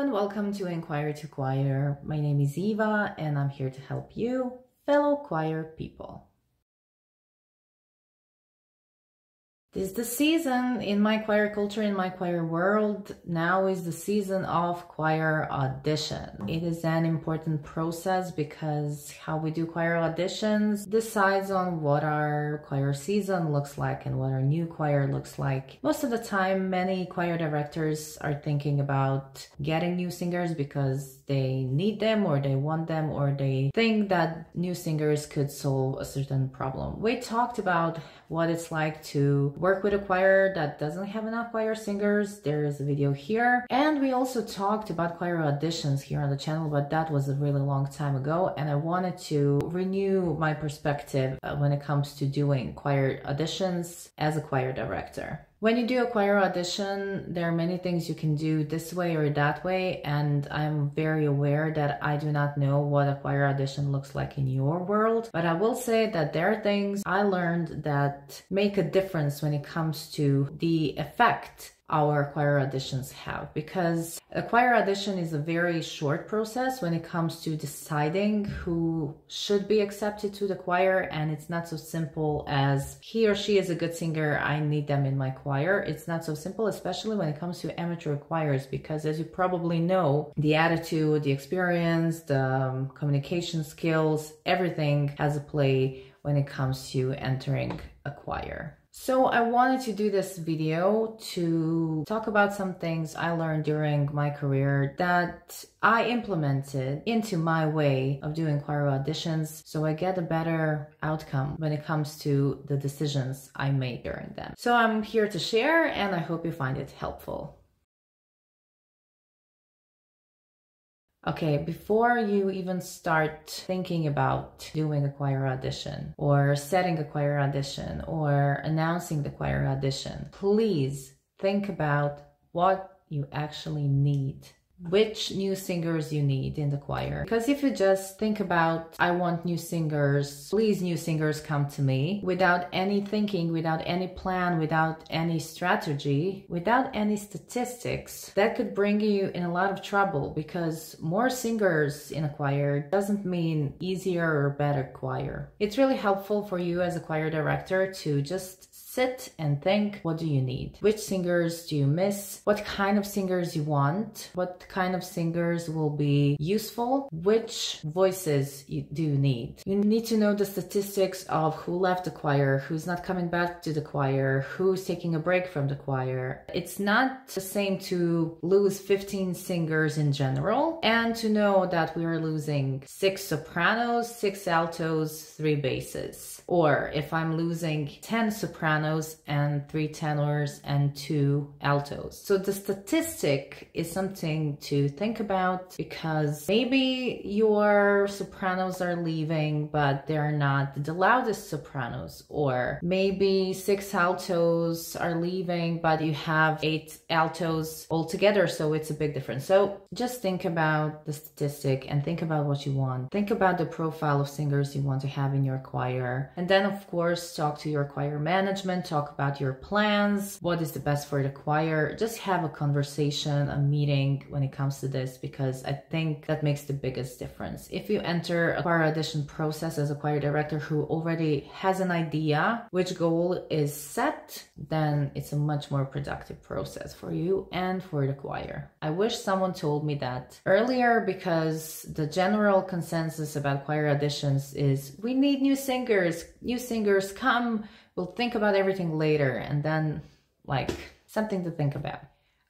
and welcome to Inquire to Choir. My name is Eva and I'm here to help you, fellow choir people. This is the season in my choir culture, in my choir world. Now is the season of choir audition. It is an important process because how we do choir auditions decides on what our choir season looks like and what our new choir looks like. Most of the time, many choir directors are thinking about getting new singers because they need them or they want them or they think that new singers could solve a certain problem. We talked about what it's like to work with a choir that doesn't have enough choir singers. There is a video here. And we also talked about choir auditions here on the channel, but that was a really long time ago. And I wanted to renew my perspective when it comes to doing choir auditions as a choir director. When you do a choir audition, there are many things you can do this way or that way, and I'm very aware that I do not know what a choir audition looks like in your world, but I will say that there are things I learned that make a difference when it comes to the effect our choir auditions have, because a choir audition is a very short process when it comes to deciding who should be accepted to the choir, and it's not so simple as he or she is a good singer, I need them in my choir. It's not so simple, especially when it comes to amateur choirs, because as you probably know, the attitude, the experience, the communication skills, everything has a play when it comes to entering a choir. So I wanted to do this video to talk about some things I learned during my career that I implemented into my way of doing choir auditions so I get a better outcome when it comes to the decisions I made during them. So I'm here to share and I hope you find it helpful. Okay, before you even start thinking about doing a choir audition or setting a choir audition or announcing the choir audition, please think about what you actually need. Which new singers you need in the choir. Because if you just think about, I want new singers, please new singers come to me, without any thinking, without any plan, without any strategy, without any statistics, that could bring you in a lot of trouble, because more singers in a choir doesn't mean easier or better choir. It's really helpful for you as a choir director to just sit and think, what do you need? Which singers do you miss? What kind of singers you want? What kind of singers will be useful? Which voices do you need? You need to know the statistics of who left the choir, who's not coming back to the choir, who's taking a break from the choir. It's not the same to lose 15 singers in general and to know that we are losing 6 sopranos, 6 altos, 3 basses. Or if I'm losing 10 sopranos and 3 tenors and 2 altos. So the statistic is something to think about, because maybe your sopranos are leaving, but they're not the loudest sopranos, or maybe 6 altos are leaving, but you have 8 altos altogether, so it's a big difference. So just think about the statistic and think about what you want. Think about the profile of singers you want to have in your choir, and then of course talk to your choir management, talk about your plans, what is the best for the choir. Just have a conversation, a meeting when it comes to this, because I think that makes the biggest difference. If you enter a choir audition process as a choir director who already has an idea which goal is set, then it's a much more productive process for you and for the choir. I wish someone told me that earlier, because the general consensus about choir auditions is we need new singers come, we'll think about everything later, and then like something to think about.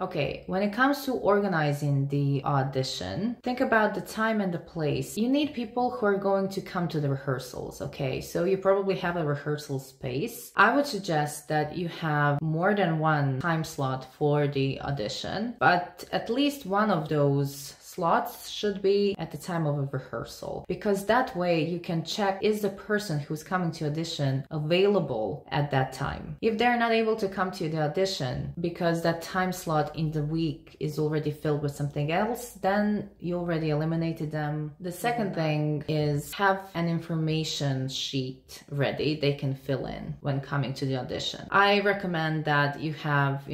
Okay, when it comes to organizing the audition, think about the time and the place. You need people who are going to come to the rehearsals, okay? So you probably have a rehearsal space. I would suggest that you have more than one time slot for the audition, but at least one of those slots should be at the time of a rehearsal, because that way you can check, is the person who's coming to audition available at that time. If they're not able to come to the audition because that time slot in the week is already filled with something else, then you already eliminated them. The second thing is have an information sheet ready they can fill in when coming to the audition. I recommend that you have,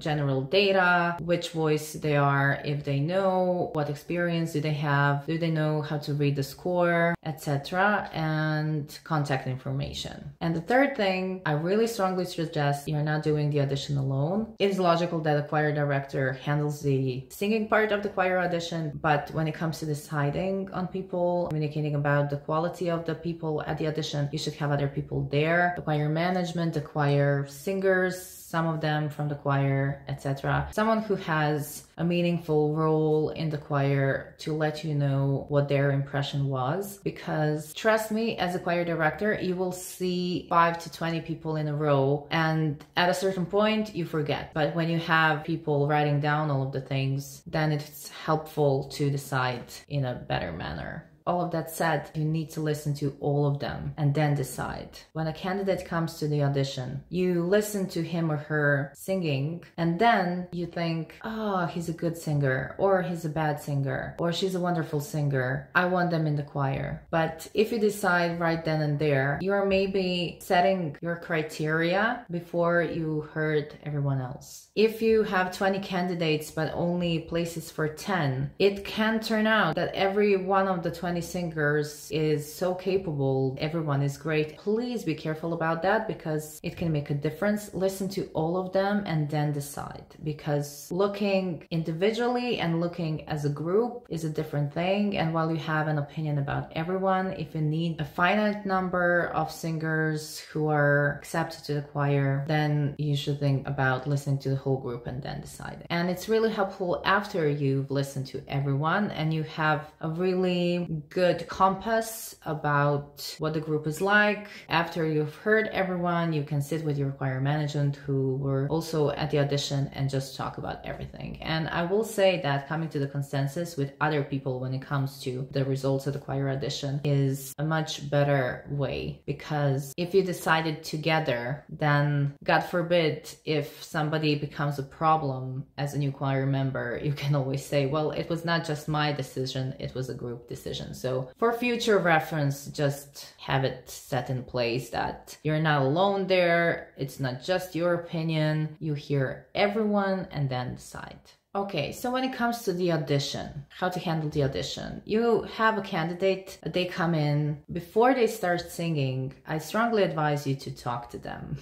general data, which voice they are, if they know, what experience do they have, do they know how to read the score, etc., and contact information. And the third thing, I really strongly suggest you're not doing the audition alone. It is logical that a choir director handles the singing part of the choir audition, but when it comes to deciding on people, communicating about the quality of the people at the audition, you should have other people there, the choir management, the choir singers, some of them from the choir, etc. Someone who has a meaningful role in the choir to let you know what their impression was. Because trust me, as a choir director, you will see 5 to 20 people in a row, and at a certain point you forget. But when you have people writing down all of the things, then it's helpful to decide in a better manner. All of that said, you need to listen to all of them and then decide. When a candidate comes to the audition, you listen to him or her singing, and then you think, oh, he's a good singer, or he's a bad singer, or she's a wonderful singer. I want them in the choir. But if you decide right then and there, you are maybe setting your criteria before you heard everyone else. If you have 20 candidates but only places for 10, it can turn out that every one of the 20 singers is so capable, everyone is great. Please be careful about that, because it can make a difference. Listen to all of them and then decide, because looking individually and looking as a group is a different thing. And while you have an opinion about everyone, if you need a finite number of singers who are accepted to the choir, then you should think about listening to the whole group and then deciding. And it's really helpful after you've listened to everyone and you have a really good compass about what the group is like. After you've heard everyone, you can sit with your choir management who were also at the audition and just talk about everything. And I will say that coming to the consensus with other people when it comes to the results of the choir audition is a much better way, because if you decided together, then God forbid if somebody becomes a problem as a new choir member, you can always say, well, it was not just my decision, it was a group decision. So for future reference, just have it set in place that you're not alone there. It's not just your opinion. You hear everyone and then decide. Okay, so when it comes to the audition, how to handle the audition, you have a candidate, they come in, before they start singing, I strongly advise you to talk to them,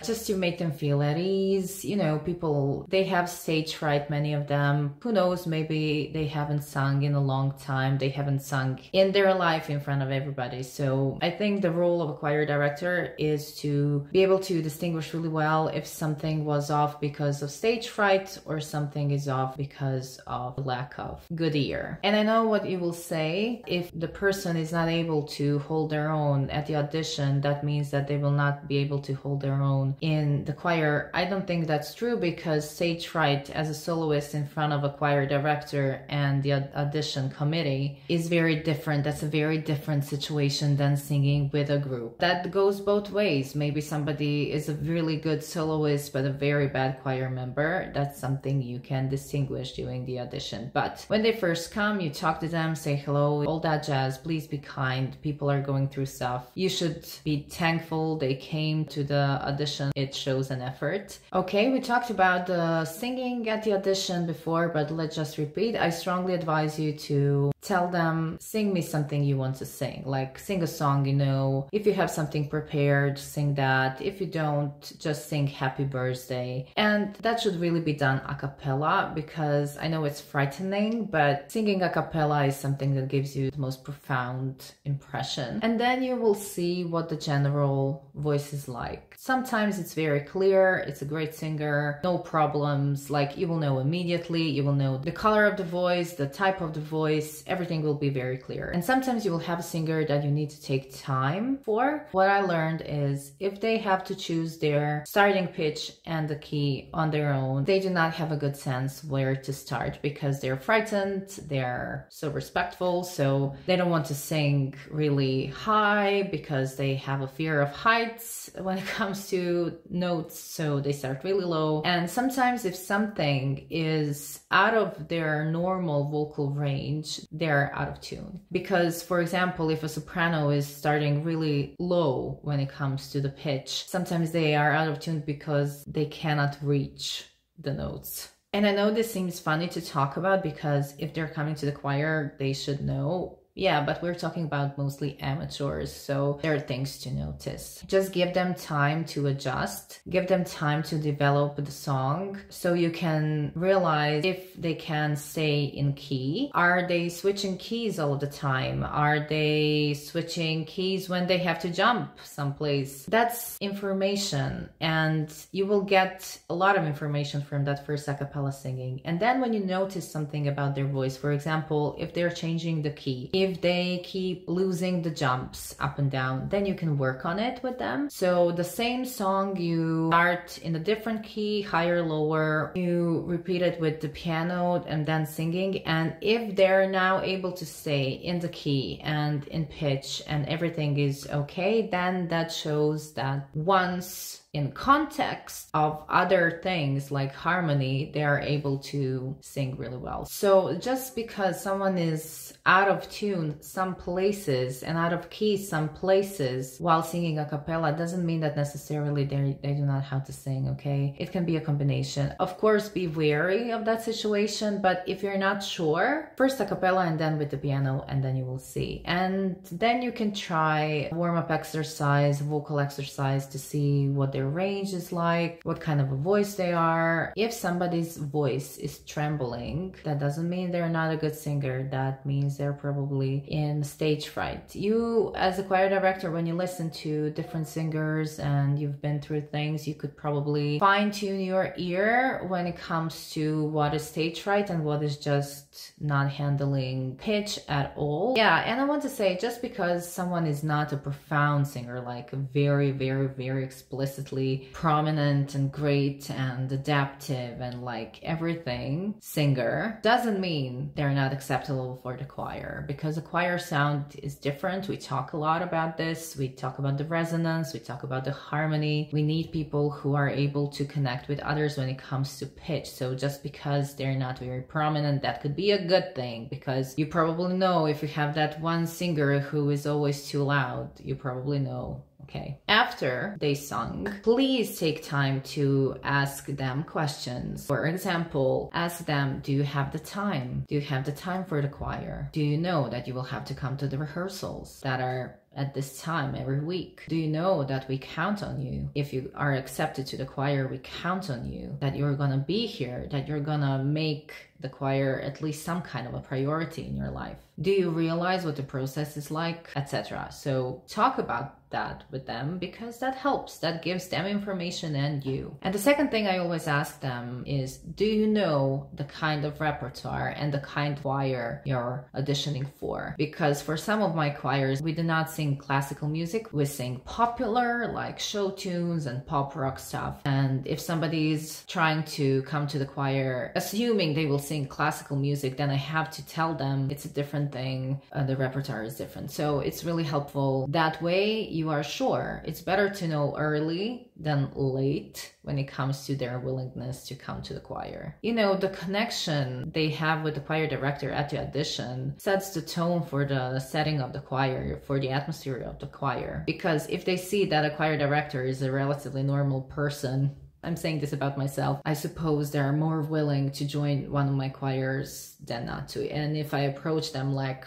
just to make them feel at ease. You know, people, they have stage fright, many of them, who knows, maybe they haven't sung in a long time, they haven't sung in their life in front of everybody. So I think the role of a choir director is to be able to distinguish really well if something was off because of stage fright or something is off because of lack of good ear. And I know what you will say, if the person is not able to hold their own at the audition, that means that they will not be able to hold their own in the choir. I don't think that's true, because stage fright as a soloist in front of a choir director and the audition committee is very different. That's a very different situation than singing with a group. That goes both ways. Maybe somebody is a really good soloist but a very bad choir member. That's something you can distinguish during the audition. But when they first come, you talk to them, say hello, all that jazz. Please be kind. People are going through stuff. You should be thankful they came to the audition. It shows an effort. Okay, we talked about the singing at the audition before, but let's just repeat. I strongly advise you to tell them, sing me something you want to sing. Like, sing a song, you know. If you have something prepared, sing that. If you don't, just sing Happy Birthday. And that should really be done a cappella, because I know it's frightening, but singing a cappella is something that gives you the most profound impression. And then you will see what the general voice is like. Sometimes it's very clear, it's a great singer, no problems, like you will know immediately, you will know the color of the voice, the type of the voice, everything will be very clear. And sometimes you will have a singer that you need to take time for. What I learned is if they have to choose their starting pitch and the key on their own, they do not have a good sense sense where to start because they're frightened, they're so respectful, so they don't want to sing really high because they have a fear of heights when it comes to notes, so they start really low. And sometimes if something is out of their normal vocal range, they're out of tune. Because, for example, if a soprano is starting really low when it comes to the pitch, sometimes they are out of tune because they cannot reach the notes. And I know this seems funny to talk about because if they're coming to the choir, they should know. Yeah, but we're talking about mostly amateurs, so there are things to notice. Just give them time to adjust, give them time to develop the song so you can realize if they can stay in key. Are they switching keys all the time? Are they switching keys when they have to jump someplace? That's information, and you will get a lot of information from that first a cappella singing. And then when you notice something about their voice, for example, if they're changing the key, if they keep losing the jumps up and down, then you can work on it with them. So the same song, you start in a different key, higher, lower, you repeat it with the piano and then singing. And if they're now able to stay in the key and in pitch and everything is okay, then that shows that once in context of other things like harmony, they are able to sing really well. So just because someone is out of tune some places and out of key some places while singing a cappella doesn't mean that necessarily they do not know how to sing, okay? It can be a combination. Of course, be wary of that situation, but if you're not sure, first a cappella and then with the piano, and then you will see. And then you can try warm-up exercise, vocal exercise to see what their range is like, what kind of a voice they are. If somebody's voice is trembling, that doesn't mean they're not a good singer. That means they're probably in stage fright. You, as a choir director, when you listen to different singers and you've been through things, you could probably fine-tune your ear when it comes to what is stage fright and what is just not handling pitch at all. Yeah, and I want to say, just because someone is not a profound singer, like a very, very, very explicitly prominent and great and adaptive and like everything singer, doesn't mean they're not acceptable for the choir, because the choir sound is different. We talk a lot about this. We talk about the resonance, we talk about the harmony. We need people who are able to connect with others when it comes to pitch. So just because they're not very prominent, that could be a good thing, because you probably know if you have that one singer who is always too loud, you probably know. Okay. After they sung, please take time to ask them questions. For example, ask them, do you have the time? Do you have the time for the choir? Do you know that you will have to come to the rehearsals that are at this time every week? Do you know that we count on you? If you are accepted to the choir, we count on you, that you're gonna be here, that you're gonna make the choir at least some kind of a priority in your life. Do you realize what the process is like, etc.? So talk about that with them, because that helps, that gives them information and you. And the second thing I always ask them is, do you know the kind of repertoire and the kind of choir you're auditioning for? Because for some of my choirs, we do not sing classical music, we sing popular, like show tunes and pop rock stuff. And if somebody is trying to come to the choir assuming they will sing classical music, then I have to tell them it's a different thing, the repertoire is different. So it's really helpful. That way you are sure. It's better to know early than late when it comes to their willingness to come to the choir. You know, the connection they have with the choir director at the audition sets the tone for the setting of the choir, for the atmosphere of the choir. Because if they see that a choir director is a relatively normal person, I'm saying this about myself, I suppose they're more willing to join one of my choirs than not to. And if I approach them like,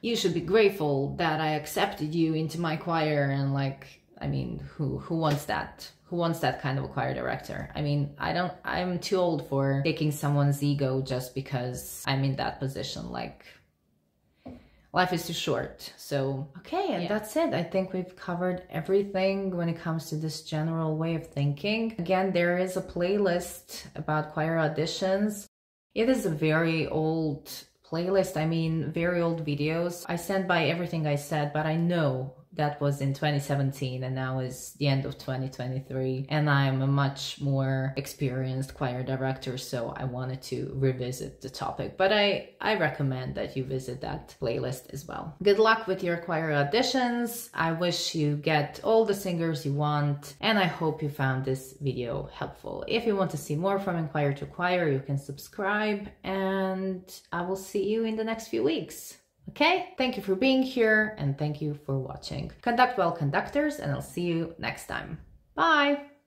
you should be grateful that I accepted you into my choir, and like, I mean, who wants that? Who wants that kind of a choir director? I mean, I'm too old for taking someone's ego just because I'm in that position. Like, life is too short. So, okay, and that's it. I think we've covered everything when it comes to this general way of thinking. Again, there is a playlist about choir auditions. It is a very old playlist. I mean, very old videos. I stand by everything I said, but I know that was in 2017, and now is the end of 2023. And I'm a much more experienced choir director, so I wanted to revisit the topic. But I recommend that you visit that playlist as well. Good luck with your choir auditions. I wish you get all the singers you want, and I hope you found this video helpful. If you want to see more from Inquire to Choir, you can subscribe, and I will see you in the next few weeks. Okay, thank you for being here, and thank you for watching. Conduct well, conductors, and I'll see you next time. Bye!